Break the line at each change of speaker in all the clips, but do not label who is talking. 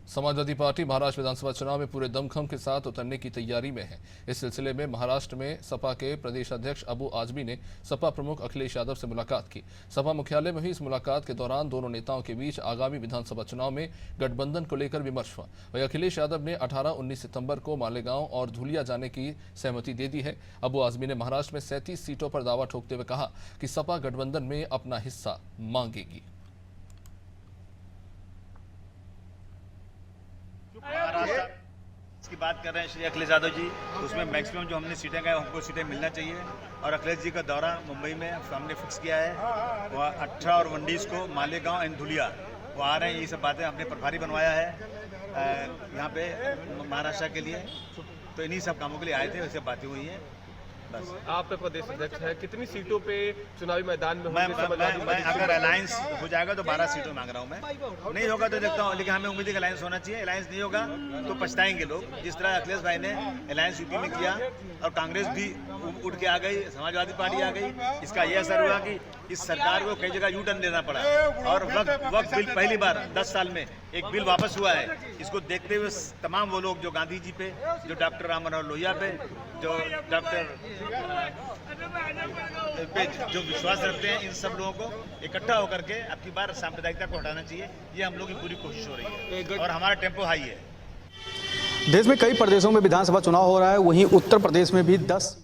Samajwadi party Maharashtra विधानसभा चुनाव में पूरे दमखम के साथ उतरने की तैयारी में है। इस सिलसिले में महाराष्ट्र में सपा के प्रदेश अध्यक्ष अबू आजमी ने सपा प्रमुख अखिलेश यादव से मुलाकात की। सपा मुख्यालय में हुई इस मुलाकात के दौरान दोनों नेताओं के बीच आगामी विधानसभा चुनाव में गठबंधन को लेकर विमर्श हुआ। वहीं अखिलेश यादव ने 18-19 सितंबर को मालेगांव और धुलिया जाने की सहमति दे दी है। अबू आजमी ने महाराष्ट्र में 37 सीटों पर दावा ठोकते हुए कहा कि सपा गठबंधन में अपना हिस्सा मांगेगी।
इसकी बात कर रहे हैं श्री अखिलेश यादव जी, तो उसमें मैक्सिमम जो हमने सीटें गए हमको सीटें मिलना चाहिए। और अखिलेश जी का दौरा मुंबई में हमने फिक्स किया है, वो 18 और 19 को मालेगांव एंड धुलिया वो आ रहे हैं। ये सब बातें हमने प्रभारी बनवाया है यहाँ पे महाराष्ट्र के लिए, तो इन्हीं सब कामों के लिए आए थे, वैसे बातें हुई हैं। बस
आप प्रदेश अध्यक्ष हैं, कितनी सीटों पे चुनावी मैदान में
मैं अगर अलायंस हो जाएगा तो 12 सीटों मांग रहा हूँ मैं, नहीं होगा तो देखता हूँ, लेकिन हमें उम्मीद है कि अलायंस होना चाहिए। अलायंस नहीं होगा तो पछताएंगे लोग, जिस तरह अखिलेश भाई ने अलायंस यूपी में किया और कांग्रेस भी उठ के आ गई, समाजवादी पार्टी आ गई। इसका यह असर हुआ कि इस सरकार को कई जगह यू टर्न लेना पड़ा और वक्त बिल पहली बार 10 साल में एक बिल वापस हुआ है। इसको देखते हुए तमाम वो लोग जो गांधी जी पे, जो डॉक्टर राम मनोहर लोहिया पे, जो डॉक्टर पे जो विश्वास रखते हैं, इन सब लोगों को इकट्ठा होकर के अब की बार सांप्रदायिकता को हटाना चाहिए। ये हम लोग की पूरी कोशिश हो रही है और हमारा टेम्पो हाई है।
देश में कई प्रदेशों में विधानसभा चुनाव हो रहा है, वहीं उत्तर प्रदेश में भी 10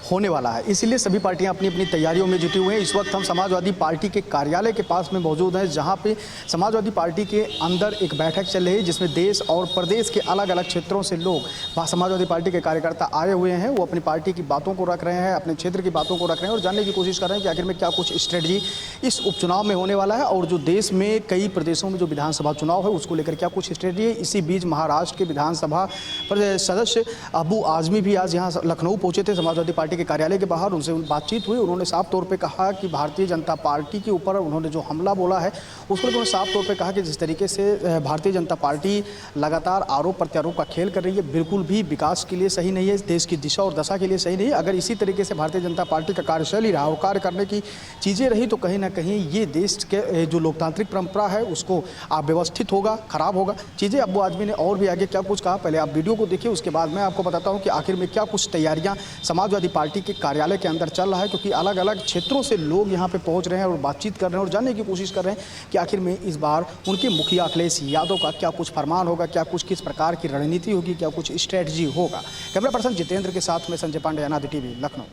होने वाला है, इसीलिए सभी पार्टियां अपनी अपनी तैयारियों में जुटी हुई हैं। इस वक्त हम समाजवादी पार्टी के कार्यालय के पास में मौजूद हैं, जहां पे समाजवादी पार्टी के अंदर एक बैठक चल रही है, जिसमें देश और प्रदेश के अलग अलग क्षेत्रों से लोग समाजवादी पार्टी के कार्यकर्ता आए हुए हैं। वो अपनी पार्टी की बातों को रख रहे हैं, अपने क्षेत्र की बातों को रख रहे हैं और जानने की कोशिश कर रहे हैं कि आखिर में क्या कुछ स्ट्रेटजी इस उपचुनाव में होने वाला है और जो देश में कई प्रदेशों में जो विधानसभा चुनाव है उसको लेकर क्या कुछ स्ट्रेटजी है। इसी बीच महाराष्ट्र के विधानसभा सदस्य अबू आजमी भी आज यहाँ लखनऊ पहुंचे थे समाजवादी पार्टी के कार्यालय के बाहर, उनसे बातचीत हुई। उन्होंने साफ तौर पे कहा कि भारतीय जनता पार्टी के ऊपर उन्होंने जो हमला बोला है उसको उन्होंने साफ तौर पे कहा कि जिस तरीके से भारतीय जनता पार्टी लगातार आरोप प्रत्यारोप का खेल कर रही है, बिल्कुल भी विकास के लिए सही नहीं है, देश की दिशा और दशा के लिए सही नहीं है। अगर इसी तरीके से भारतीय जनता पार्टी का कार्यशैली रहा और कार्य करने की चीज़ें रही तो कहीं ना कहीं ये देश के जो लोकतांत्रिक परंपरा है उसको अव्यवस्थित होगा, खराब होगा चीज़ें। अबू आजमी ने और भी आगे क्या कुछ कहा, पहले आप वीडियो को देखिए, उसके बाद मैं आपको बताता हूँ कि आखिर में क्या कुछ तैयारियाँ समाजवादी पार्टी के कार्यालय के अंदर चल रहा है, क्योंकि अलग अलग क्षेत्रों से लोग यहां पे पहुंच रहे हैं और बातचीत कर रहे हैं और जानने की कोशिश कर रहे हैं कि आखिर में इस बार उनके मुखिया अखिलेश यादव का क्या कुछ फरमान होगा, क्या कुछ किस प्रकार की रणनीति होगी, क्या कुछ स्ट्रेटजी होगा। कैमरा पर्सन जितेंद्र के साथ में संजय पांडे, अनादि टीवी, लखनऊ।